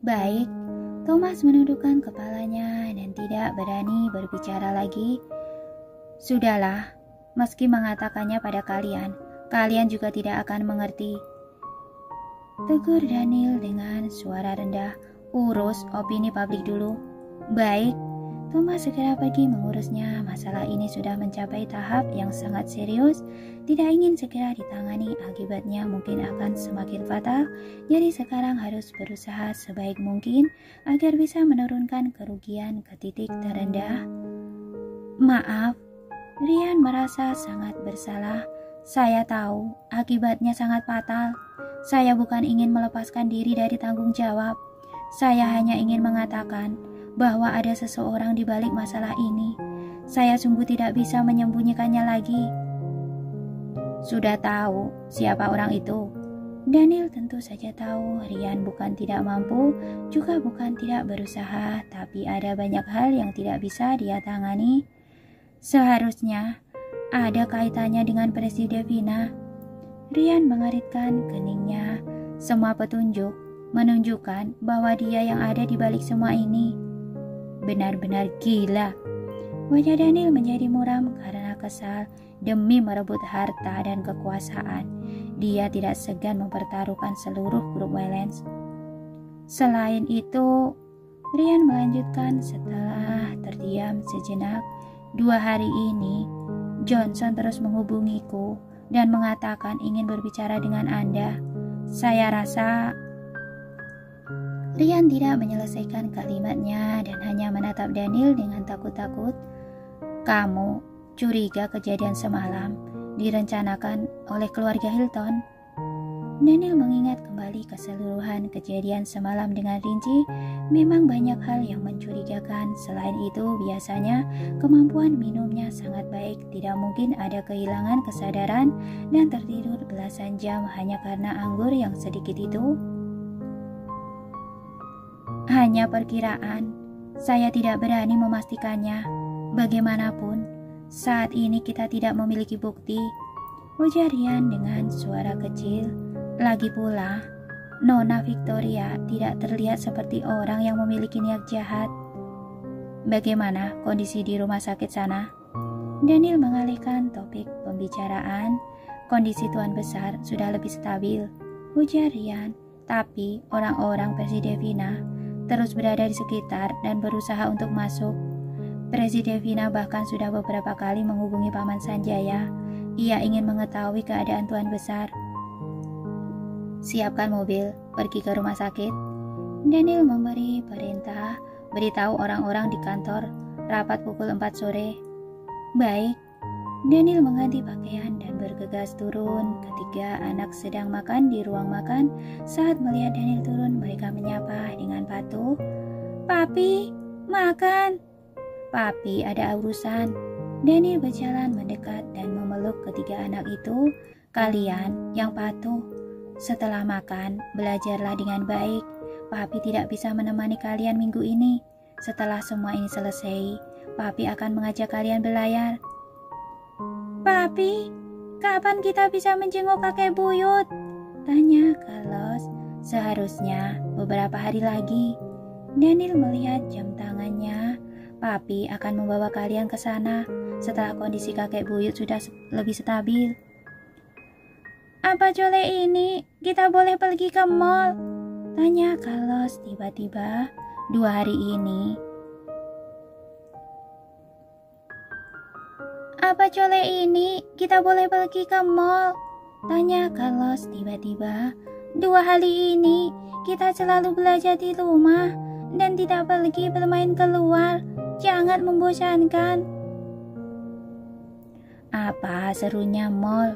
Baik, Thomas menundukkan kepalanya dan tidak berani berbicara lagi. Sudahlah, meski mengatakannya pada kalian, kalian juga tidak akan mengerti. Tegur Daniel dengan suara rendah. Urus opini publik dulu. Baik, Thomas segera pergi mengurusnya. Masalah ini sudah mencapai tahap yang sangat serius. Tidak ingin segera ditangani, akibatnya mungkin akan semakin fatal. Jadi sekarang harus berusaha sebaik mungkin agar bisa menurunkan kerugian ke titik terendah. Maaf, Rian merasa sangat bersalah. Saya tahu akibatnya sangat fatal. Saya bukan ingin melepaskan diri dari tanggung jawab. Saya hanya ingin mengatakan bahwa ada seseorang di balik masalah ini. Saya sungguh tidak bisa menyembunyikannya lagi. Sudah tahu siapa orang itu? Daniel tentu saja tahu Rian bukan tidak mampu, juga bukan tidak berusaha, tapi ada banyak hal yang tidak bisa dia tangani. Seharusnya ada kaitannya dengan Presiden Devina. Rian mengeritkan keningnya. Semua petunjuk menunjukkan bahwa dia yang ada di balik semua ini. Benar-benar gila. Wajah Daniel menjadi muram karena kesal. Demi merebut harta dan kekuasaan, dia tidak segan mempertaruhkan seluruh grup Waylands. Selain itu, Rian melanjutkan setelah terdiam sejenak. 2 hari ini, Johnson terus menghubungiku dan mengatakan ingin berbicara dengan Anda. Saya rasa Rian tidak menyelesaikan kalimatnya dan hanya menatap Daniel dengan takut-takut. Kamu curiga kejadian semalam direncanakan oleh keluarga Hilton? Daniel mengingat kembali keseluruhan kejadian semalam dengan rinci. Memang banyak hal yang mencurigakan. Selain itu, biasanya kemampuan minumnya sangat baik. Tidak mungkin ada kehilangan kesadaran dan tertidur belasan jam hanya karena anggur yang sedikit itu. Hanya perkiraan. Saya tidak berani memastikannya. Bagaimanapun, saat ini kita tidak memiliki bukti, ujar Rian dengan suara kecil. Lagi pula, Nona Victoria tidak terlihat seperti orang yang memiliki niat jahat. Bagaimana kondisi di rumah sakit sana? Daniel mengalihkan topik pembicaraan. Kondisi Tuan Besar sudah lebih stabil, ujar Rian. Tapi orang-orang Presiden Devina terus berada di sekitar dan berusaha untuk masuk. Presiden Devina bahkan sudah beberapa kali menghubungi Paman Sanjaya. Ia ingin mengetahui keadaan Tuan Besar. Siapkan mobil, pergi ke rumah sakit. Daniel memberi perintah. Beritahu orang-orang di kantor, rapat pukul 4 sore. Baik. Daniel mengganti pakaian dan bergegas turun. Ketiga anak sedang makan di ruang makan. Saat melihat Daniel turun, mereka menyapa dengan patuh. Papi, makan. Papi, ada urusan. Daniel berjalan mendekat dan memeluk ketiga anak itu. Kalian yang patuh. Setelah makan, belajarlah dengan baik. Papi tidak bisa menemani kalian minggu ini. Setelah semua ini selesai, Papi akan mengajak kalian berlayar. Papi, kapan kita bisa menjenguk kakek buyut? Tanya Carlos. Seharusnya beberapa hari lagi. Daniel melihat jam tangannya. Papi akan membawa kalian ke sana setelah kondisi kakek buyut sudah lebih stabil. Apa Jole ini kita boleh pergi ke mall? Tanya Carlos tiba-tiba. 2 hari ini. Apa Jole ini kita boleh pergi ke mall? Tanya Carlos tiba-tiba. 2 hari ini kita selalu belajar di rumah dan tidak pergi bermain keluar. Jangan membosankan. Apa serunya mall?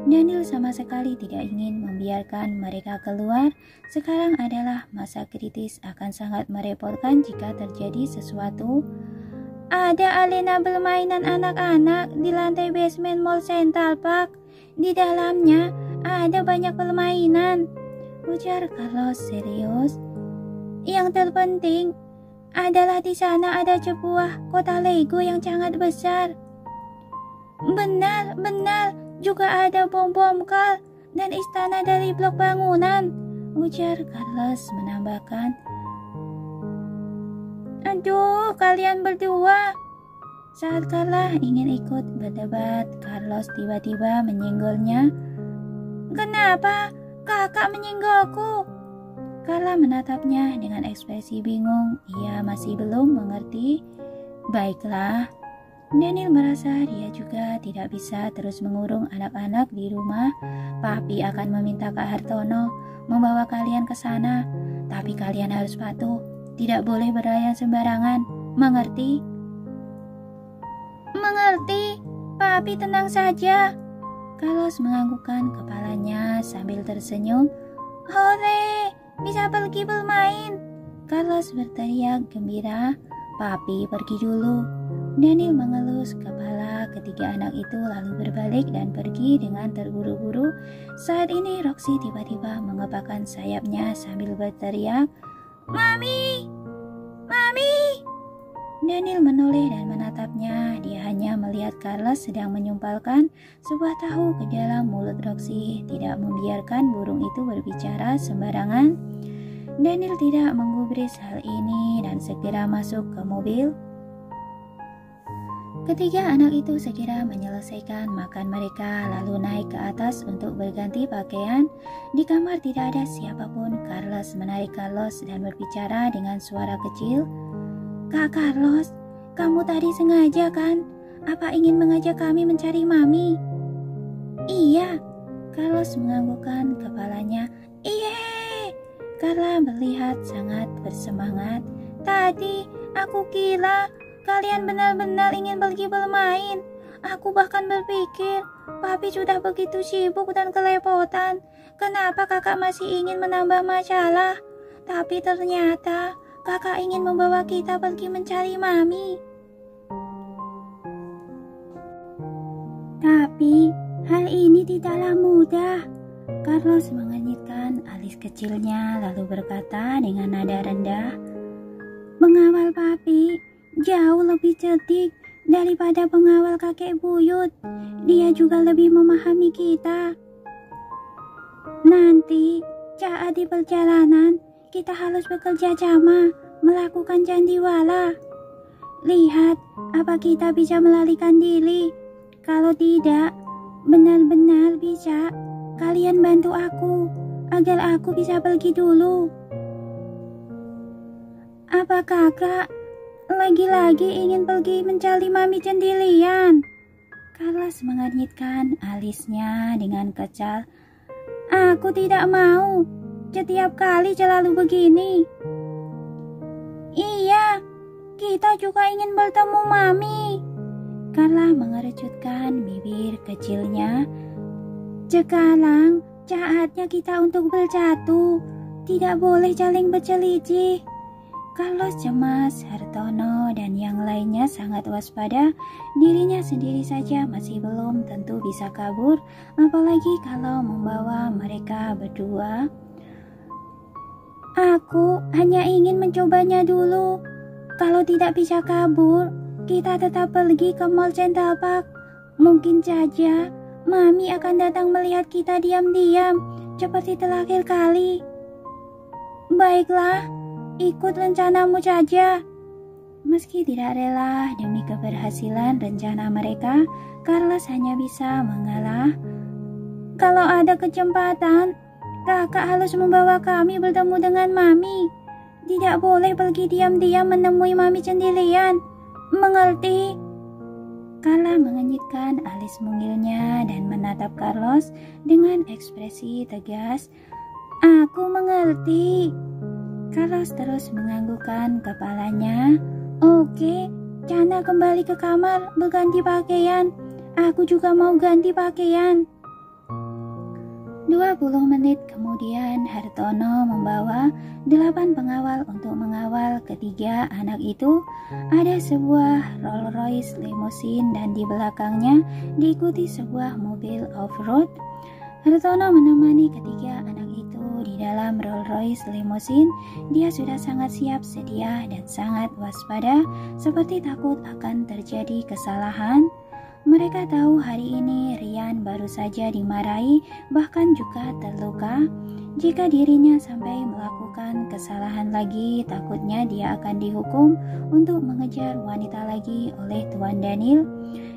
Daniel sama sekali tidak ingin membiarkan mereka keluar. Sekarang adalah masa kritis, akan sangat merepotkan jika terjadi sesuatu. Ada arena bermainan anak-anak di lantai basement Mall Central Park. Di dalamnya ada banyak permainan, ujar Carlos serius. Yang terpenting adalah di sana ada sebuah kota Lego yang sangat besar. Benar, juga ada bom-bom dan istana dari blok bangunan, ujar Carlos menambahkan. Aduh, kalian berdua. Saat Carla ingin ikut berdebat, Carlos tiba-tiba menyenggolnya. Kenapa kakak menyenggolku? Carla menatapnya dengan ekspresi bingung. Ia masih belum mengerti. Baiklah. Daniel merasa dia juga tidak bisa terus mengurung anak-anak di rumah. Papi akan meminta Kak Hartono membawa kalian ke sana. Tapi kalian harus patuh. Tidak boleh berlayar sembarangan. Mengerti? Mengerti. Papi tenang saja. Carlos menganggukkan kepalanya sambil tersenyum. Hore! Bisa pergi bermain. Carlos berteriak gembira. Papi pergi dulu. Daniel mengelus kepala ketiga anak itu lalu berbalik dan pergi dengan terburu-buru. Saat ini Roxy tiba-tiba mengepakkan sayapnya sambil berteriak, Mami! Mami! Daniel menoleh dan menatapnya. Dia hanya melihat Carlos sedang menyumpalkan sebuah tahu ke dalam mulut Roxy, tidak membiarkan burung itu berbicara sembarangan. Daniel tidak menggubris hal ini dan segera masuk ke mobil. Ketiga anak itu segera menyelesaikan makan mereka lalu naik ke atas untuk berganti pakaian. Di kamar tidak ada siapapun. Carlos menarik Carlos dan berbicara dengan suara kecil. Kak Carlos, kamu tadi sengaja kan? Apa ingin mengajak kami mencari Mami? Iya. Carlos menganggukkan kepalanya. Iya. Carla melihat sangat bersemangat. Tadi aku kira kalian benar-benar ingin pergi bermain. Aku bahkan berpikir, Papi sudah begitu sibuk dan kelepotan. Kenapa kakak masih ingin menambah masalah? Tapi ternyata kakak ingin membawa kita pergi mencari Mami. Tapi hal ini tidaklah mudah. Carlos mengenyitkan alis kecilnya lalu berkata dengan nada rendah, Mengawal Papi jauh lebih cerdik daripada pengawal kakek buyut. Dia juga lebih memahami kita. Nanti saat di perjalanan kita harus bekerja sama melakukan candiwala. Lihat apa kita bisa melarikan diri. Kalau tidak benar-benar bisa, kalian bantu aku agar aku bisa pergi dulu. Apa kakak lagi-lagi ingin pergi mencari Mami sendirian? Carlos mengernyitkan alisnya dengan kecal. Aku tidak mau. Setiap kali selalu begini. Iya, kita juga ingin bertemu Mami. Carla mengerutkan bibir kecilnya. Sekarang saatnya kita untuk bersatu. Tidak boleh saling berselisih. Carlos cemas, Hartono dan yang lainnya sangat waspada. Dirinya sendiri saja masih belum tentu bisa kabur, apalagi kalau membawa mereka berdua. Aku hanya ingin mencobanya dulu. Kalau tidak bisa kabur, kita tetap pergi ke Mall Central Park. Mungkin saja Mami akan datang melihat kita diam-diam, seperti terakhir kali. Baiklah, ikut rencanamu saja. Meski tidak rela demi keberhasilan rencana mereka, Carlos hanya bisa mengalah. Kalau ada kesempatan, kakak harus membawa kami bertemu dengan Mami. Tidak boleh pergi diam-diam menemui Mami sendirian. Mengerti? Carla mengenyitkan alis mungilnya dan menatap Carlos dengan ekspresi tegas. Aku mengerti. Carlos terus menganggukkan kepalanya. Oke, Cana kembali ke kamar berganti pakaian. Aku juga mau ganti pakaian. 20 menit kemudian Hartono membawa 8 pengawal untuk mengawal ketiga anak itu. Ada sebuah Rolls Royce limousine dan di belakangnya diikuti sebuah mobil off-road. Hartono menemani ketiga anak itu di dalam Rolls Royce limousine. Dia sudah sangat siap sedia dan sangat waspada, seperti takut akan terjadi kesalahan. Mereka tahu hari ini Rian baru saja dimarahi, bahkan juga terluka. Jika dirinya sampai melakukan kesalahan lagi, takutnya dia akan dihukum untuk mengejar wanita lagi oleh Tuan Daniel.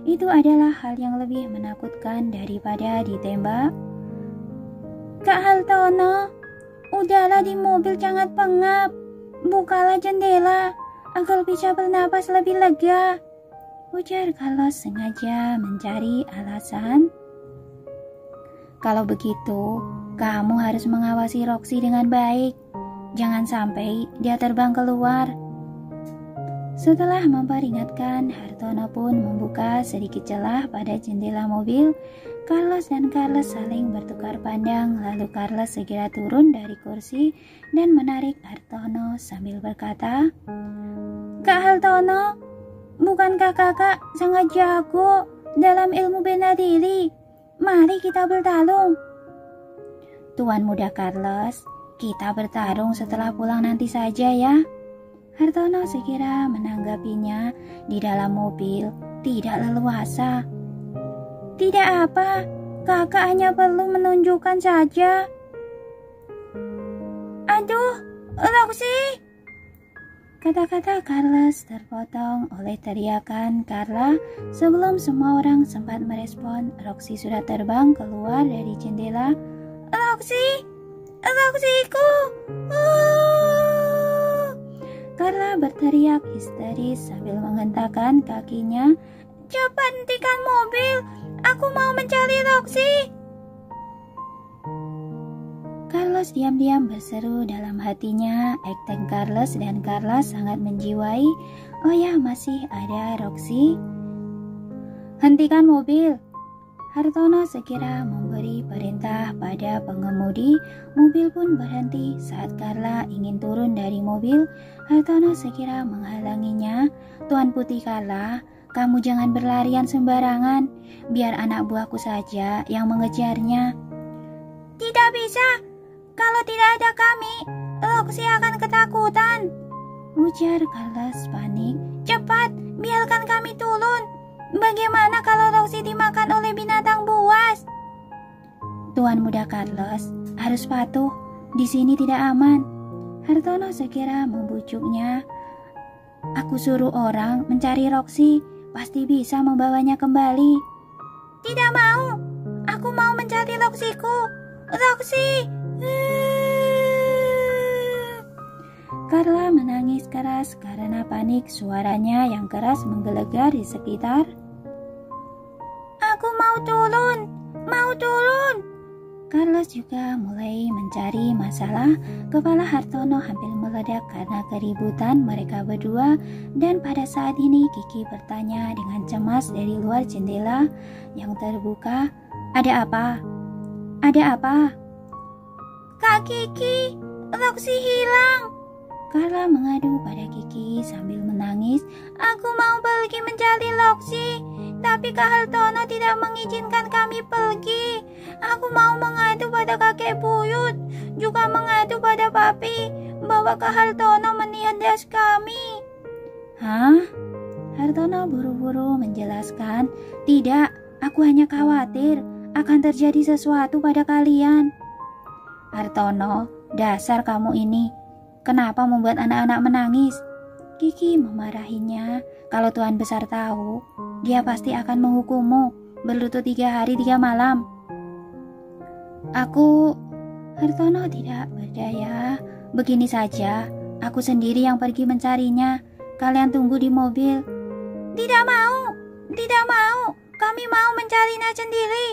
Itu adalah hal yang lebih menakutkan daripada ditembak. Kak Hartono, udahlah di mobil jangan pengap. Bukalah jendela agar bisa bernapas lebih lega, ujar Carlos sengaja mencari alasan. Kalau begitu, kamu harus mengawasi Roxy dengan baik. Jangan sampai dia terbang keluar. Setelah memperingatkan, Hartono pun membuka sedikit celah pada jendela mobil. Carlos dan Carlos saling bertukar pandang, lalu Carlos segera turun dari kursi dan menarik Hartono sambil berkata, Kak Hartono, bukankah kakak sangat jago dalam ilmu bela diri? Mari kita bertarung. Tuan muda Carlos, kita bertarung setelah pulang nanti saja ya. Hartono segera menanggapinya di dalam mobil, tidak leluasa. Tidak apa, kakak hanya perlu menunjukkan saja. Aduh, Roxy! Kata-kata Carlos terpotong oleh teriakan Carla. Sebelum semua orang sempat merespon, Roxy sudah terbang keluar dari jendela. Roxy! Roxyku! Carla berteriak histeris sambil menghentakkan kakinya. Cepat hentikan mobil! Aku mau mencari Roxy! Carlos diam-diam berseru dalam hatinya. Akting Carlos dan Carla sangat menjiwai. Oh ya, masih ada Roxy. Hentikan mobil. Hartono segera memberi perintah pada pengemudi. Mobil pun berhenti saat Carla ingin turun dari mobil. Hartono segera menghalanginya. Tuan Putih Carla, kamu jangan berlarian sembarangan. Biar anak buahku saja yang mengejarnya. Tidak bisa. Kalau tidak ada kami, Roxy akan ketakutan, ujar Carlos panik. Cepat, biarkan kami turun. Bagaimana kalau Roxy dimakan oleh binatang buas? Tuan muda Carlos, harus patuh. Di sini tidak aman. Hartono segera membujuknya. Aku suruh orang mencari Roxy, pasti bisa membawanya kembali. Tidak mau. Aku mau mencari Roxyku. Roxy! Carla menangis keras karena panik. Suaranya yang keras menggelegar di sekitar. Aku mau turun, mau turun. Carlos juga mulai mencari masalah. Kepala Hartono hampir meledak karena keributan mereka berdua. Dan pada saat ini Kiki bertanya dengan cemas dari luar jendela yang terbuka. Ada apa? Ada apa? Kak Kiki, Roxy hilang. Carla mengadu pada Kiki sambil menangis. Aku mau pergi mencari Roxy, tapi Kak Hartono tidak mengizinkan kami pergi. Aku mau mengadu pada kakek buyut, juga mengadu pada papi bahwa Kak Hartono menindas kami. Hah? Hartono buru-buru menjelaskan. Tidak, aku hanya khawatir akan terjadi sesuatu pada kalian. Hartono, dasar kamu ini. Kenapa membuat anak-anak menangis? Kiki memarahinya. Kalau Tuan Besar tahu, dia pasti akan menghukummu berlutut 3 hari 3 malam. Hartono tidak berdaya. Begini saja, aku sendiri yang pergi mencarinya. Kalian tunggu di mobil. Tidak mau, tidak mau. Kami mau mencarinya sendiri.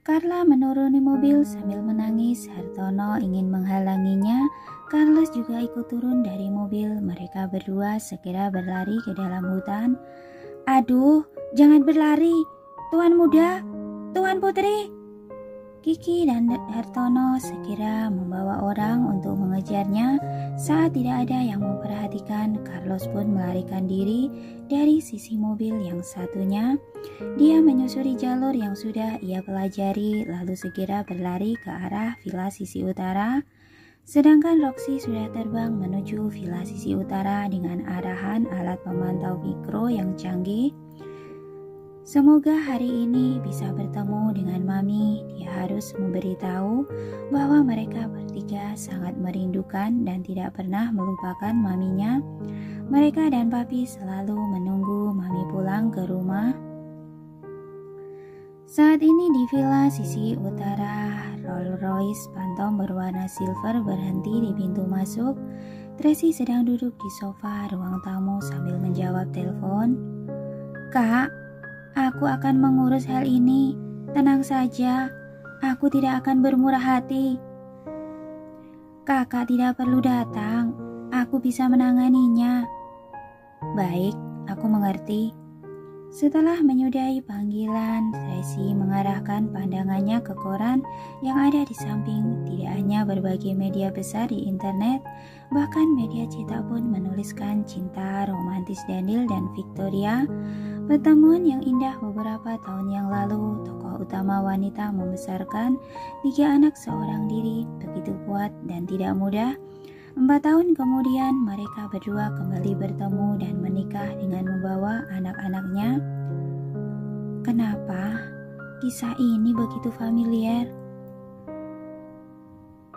Carla menuruni mobil sambil menangis. Hartono ingin menghalanginya. Carlos juga ikut turun dari mobil. Mereka berdua segera berlari ke dalam hutan. Aduh, jangan berlari. Tuan muda, Tuan putri. Kiki dan Hartono segera membawa orang untuk mengejarnya. Saat tidak ada yang memperhatikan, Carlos pun melarikan diri dari sisi mobil yang satunya. Dia menyusuri jalur yang sudah ia pelajari, lalu segera berlari ke arah villa sisi utara. Sedangkan Roxy sudah terbang menuju villa sisi utara dengan arahan alat pemantau mikro yang canggih. Semoga hari ini bisa bertemu dengan Mami. Dia harus memberitahu bahwa mereka bertiga sangat merindukan dan tidak pernah melupakan Maminya. Mereka dan Papi selalu menunggu Mami pulang ke rumah. Saat ini di villa sisi utara, Rolls Royce Phantom berwarna silver berhenti di pintu masuk. Tracy sedang duduk di sofa ruang tamu sambil menjawab telepon. "Kak, aku akan mengurus hal ini. Tenang saja, aku tidak akan bermurah hati. Kakak tidak perlu datang, aku bisa menanganinya." "Baik, aku mengerti." Setelah menyudahi panggilan, Tracy mengarahkan pandangannya ke koran yang ada di samping. Tidak hanya berbagai media besar di internet, bahkan media cetak pun menuliskan cinta romantis Daniel dan Victoria. Pertemuan yang indah beberapa tahun yang lalu, tokoh utama wanita membesarkan 3 anak seorang diri, begitu kuat dan tidak mudah. 4 tahun kemudian mereka berdua kembali bertemu dan menikah dengan membawa anak-anaknya. Kenapa kisah ini begitu familiar?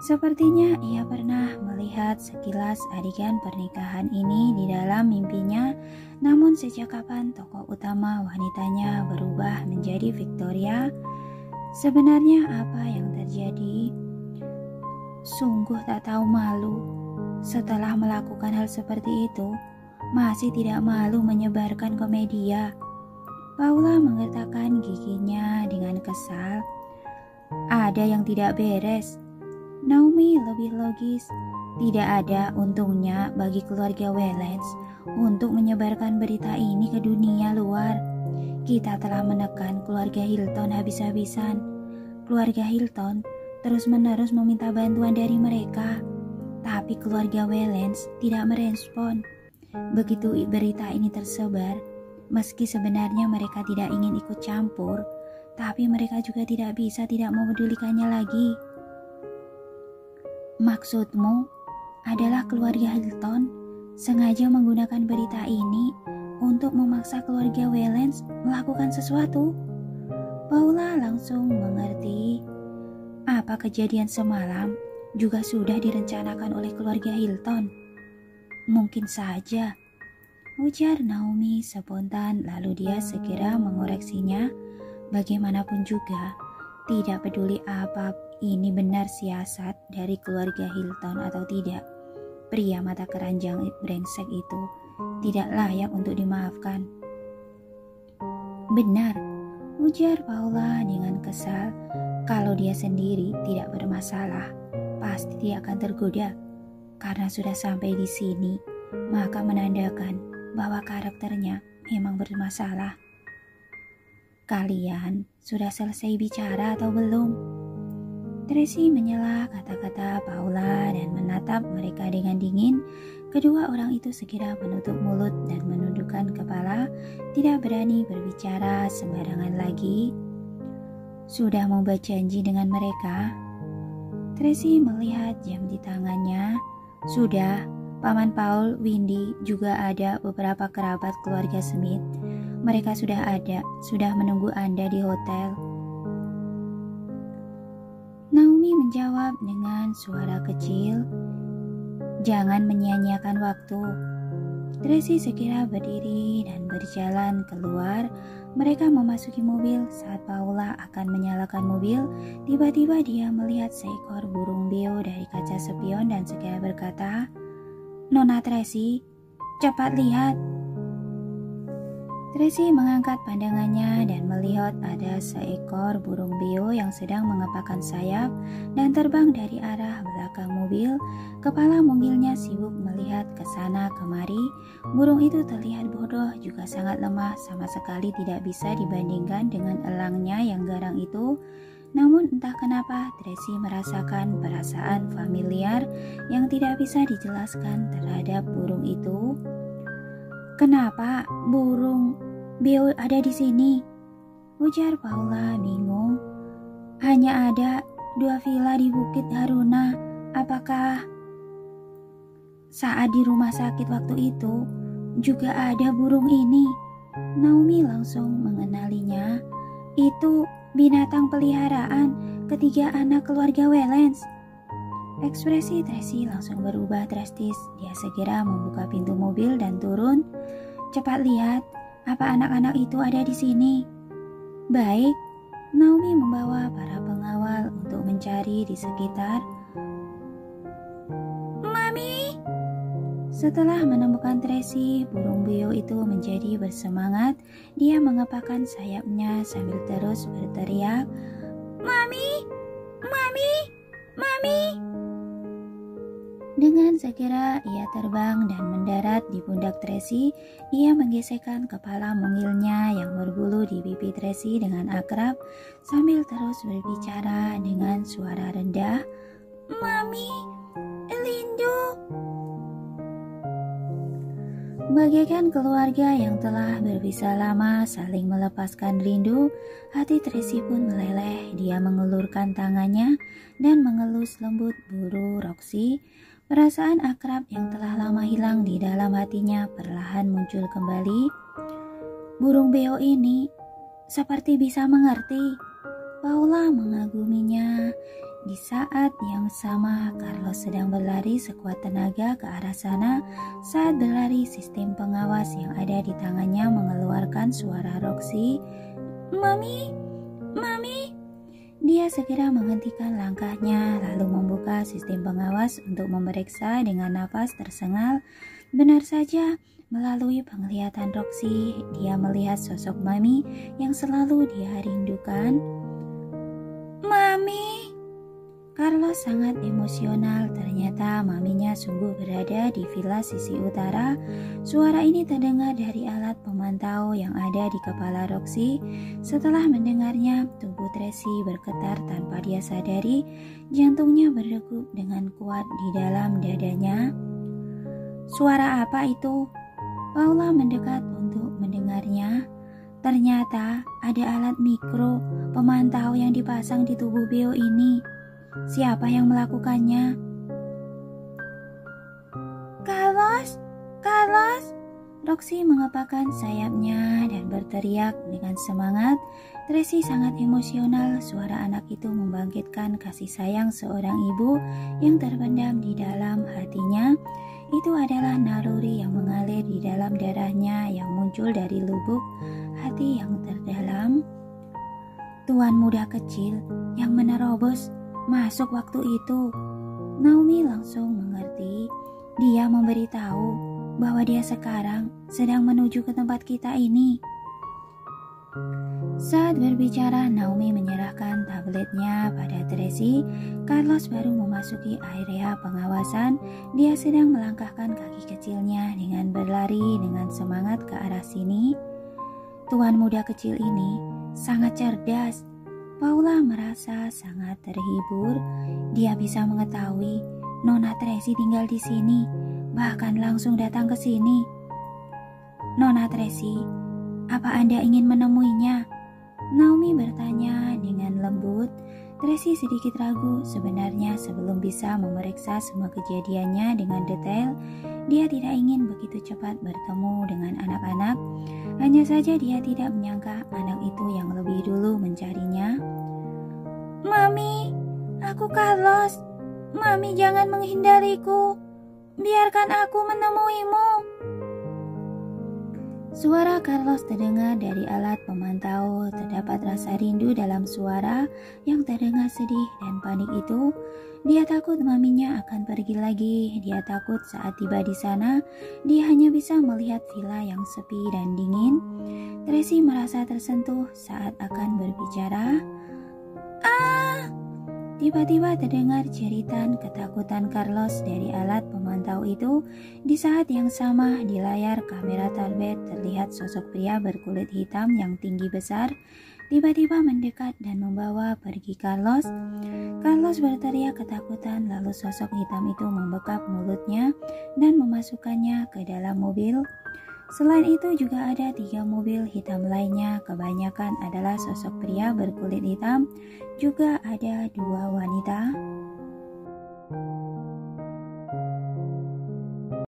Sepertinya ia pernah melihat sekilas adegan pernikahan ini di dalam mimpinya, namun sejak kapan tokoh utama wanitanya berubah menjadi Victoria? Sebenarnya apa yang terjadi? Sungguh tak tahu malu. Setelah melakukan hal seperti itu, masih tidak malu menyebarkan ke media. Paula menggertakkan giginya dengan kesal. Ada yang tidak beres. Naomi lebih logis. Tidak ada untungnya bagi keluarga Wellens untuk menyebarkan berita ini ke dunia luar. Kita telah menekan keluarga Hilton habis-habisan. Keluarga Hilton terus-menerus meminta bantuan dari mereka. Tapi keluarga Wellens tidak merespon. Begitu berita ini tersebar, meski sebenarnya mereka tidak ingin ikut campur, tapi mereka juga tidak bisa tidak memedulikannya lagi. Maksudmu adalah keluarga Hilton sengaja menggunakan berita ini untuk memaksa keluarga Wellens melakukan sesuatu? Paula langsung mengerti. Apa kejadian semalam juga sudah direncanakan oleh keluarga Hilton? Mungkin saja, ujar Naomi spontan, lalu dia segera mengoreksinya. Bagaimanapun juga, tidak peduli apa ini benar siasat dari keluarga Hilton atau tidak, pria mata keranjang brengsek itu tidak layak untuk dimaafkan. Benar, ujar Paula dengan kesal. Kalau dia sendiri tidak bermasalah, pasti dia akan tergoda. Karena sudah sampai di sini, maka menandakan bahwa karakternya memang bermasalah. Kalian sudah selesai bicara atau belum? Tracy menyela kata-kata Paula dan menatap mereka dengan dingin. Kedua orang itu segera menutup mulut dan menundukkan kepala, tidak berani berbicara sembarangan lagi. Sudah membuat janji dengan mereka? Tracy melihat jam di tangannya. Sudah, Paman Paul, Windy, juga ada beberapa kerabat keluarga Smith. Mereka sudah menunggu Anda di hotel. Naomi menjawab dengan suara kecil. Jangan menyia-nyiakan waktu. Tracy segera berdiri dan berjalan keluar. Mereka memasuki mobil. Saat Paula akan menyalakan mobil, tiba-tiba dia melihat seekor burung beo dari kaca spion dan segera berkata, "Nona Tracy, cepat lihat." Tracy mengangkat pandangannya dan melihat ada seekor burung beo yang sedang mengepakkan sayap dan terbang dari arah belakang mobil. Kepala mungilnya sibuk melihat ke sana kemari. Burung itu terlihat bodoh, juga sangat lemah, sama sekali tidak bisa dibandingkan dengan elangnya yang garang itu. Namun entah kenapa Tracy merasakan perasaan familiar yang tidak bisa dijelaskan terhadap burung itu. "Kenapa burung beo ada di sini?" ujar Paula bingung. "Hanya ada 2 villa di Bukit Haruna. Apakah saat di rumah sakit waktu itu juga ada burung ini?" Naomi langsung mengenalinya. Itu binatang peliharaan ketiga anak keluarga Wellens. Ekspresi Tracy langsung berubah drastis. Dia segera membuka pintu mobil dan turun. Cepat lihat, apa anak-anak itu ada di sini? Baik, Naomi membawa para pengawal untuk mencari di sekitar. Mami! Setelah menemukan Tracy, burung beo itu menjadi bersemangat. Dia mengepakkan sayapnya sambil terus berteriak, Mami! Mami! Mami! Dengan segera ia terbang dan mendarat di pundak Tracy. Ia menggesekkan kepala mungilnya yang berbulu di pipi Tracy dengan akrab sambil terus berbicara dengan suara rendah, Mami! Lindu! Bagaikan keluarga yang telah berpisah lama saling melepaskan rindu, hati Tracy pun meleleh. Dia mengulurkan tangannya dan mengelus lembut bulu Roxy. Perasaan akrab yang telah lama hilang di dalam hatinya perlahan muncul kembali. Burung beo ini seperti bisa mengerti. Paula mengaguminya. Di saat yang sama, Carlos sedang berlari sekuat tenaga ke arah sana. Saat berlari, sistem pengawas yang ada di tangannya mengeluarkan suara Roxy. Mami! Mami! Dia segera menghentikan langkahnya, lalu membuka sistem pengawas untuk memeriksa dengan nafas tersengal. Benar saja, melalui penglihatan Roxy, dia melihat sosok Mami yang selalu dia rindukan. Mami! Carlos sangat emosional. Ternyata maminya sungguh berada di villa sisi utara. Suara ini terdengar dari alat pemantau yang ada di kepala Roxy. Setelah mendengarnya, tubuh Tracy bergetar tanpa dia sadari. Jantungnya berdegup dengan kuat di dalam dadanya. Suara apa itu? Paula mendekat untuk mendengarnya. Ternyata ada alat mikro pemantau yang dipasang di tubuh beo ini. Siapa yang melakukannya? Carlos! Carlos! Roxy mengepakkan sayapnya dan berteriak dengan semangat. Tracy sangat emosional. Suara anak itu membangkitkan kasih sayang seorang ibu yang terpendam di dalam hatinya. Itu adalah naluri yang mengalir di dalam darahnya yang muncul dari lubuk hati yang terdalam. Tuan muda kecil yang menerobos masuk waktu itu. Naomi langsung mengerti. Dia memberitahu bahwa dia sekarang sedang menuju ke tempat kita ini. Saat berbicara, Naomi menyerahkan tabletnya pada Tracy. Carlos baru memasuki area pengawasan. Dia sedang melangkahkan kaki kecilnya dengan berlari dengan semangat ke arah sini. Tuan muda kecil ini sangat cerdas. Paula merasa sangat terhibur. Dia bisa mengetahui Nona Tracy tinggal di sini, bahkan langsung datang ke sini. Nona Tracy, apa Anda ingin menemuinya? Naomi bertanya dengan lembut. Tracy sedikit ragu sebenarnya sebelum bisa memeriksa semua kejadiannya dengan detail. Dia tidak ingin begitu cepat bertemu dengan anak-anak. Hanya saja dia tidak menyangka anak itu yang lebih dulu mencarinya. Mami, aku Carlos. Mami, jangan menghindariku. Biarkan aku menemuimu. Suara Carlos terdengar dari alat pemantau. Terdapat rasa rindu dalam suara yang terdengar sedih dan panik itu. Dia takut maminya akan pergi lagi. Dia takut saat tiba di sana, dia hanya bisa melihat villa yang sepi dan dingin. Tracy merasa tersentuh saat akan berbicara. Tiba-tiba terdengar jeritan ketakutan Carlos dari alat pemantau itu. Di saat yang sama, di layar kamera tablet terlihat sosok pria berkulit hitam yang tinggi besar tiba-tiba mendekat dan membawa pergi Carlos. Carlos berteriak ketakutan, lalu sosok hitam itu membekap mulutnya dan memasukkannya ke dalam mobil. Selain itu juga ada 3 mobil hitam lainnya, kebanyakan adalah sosok pria berkulit hitam, juga ada 2 wanita.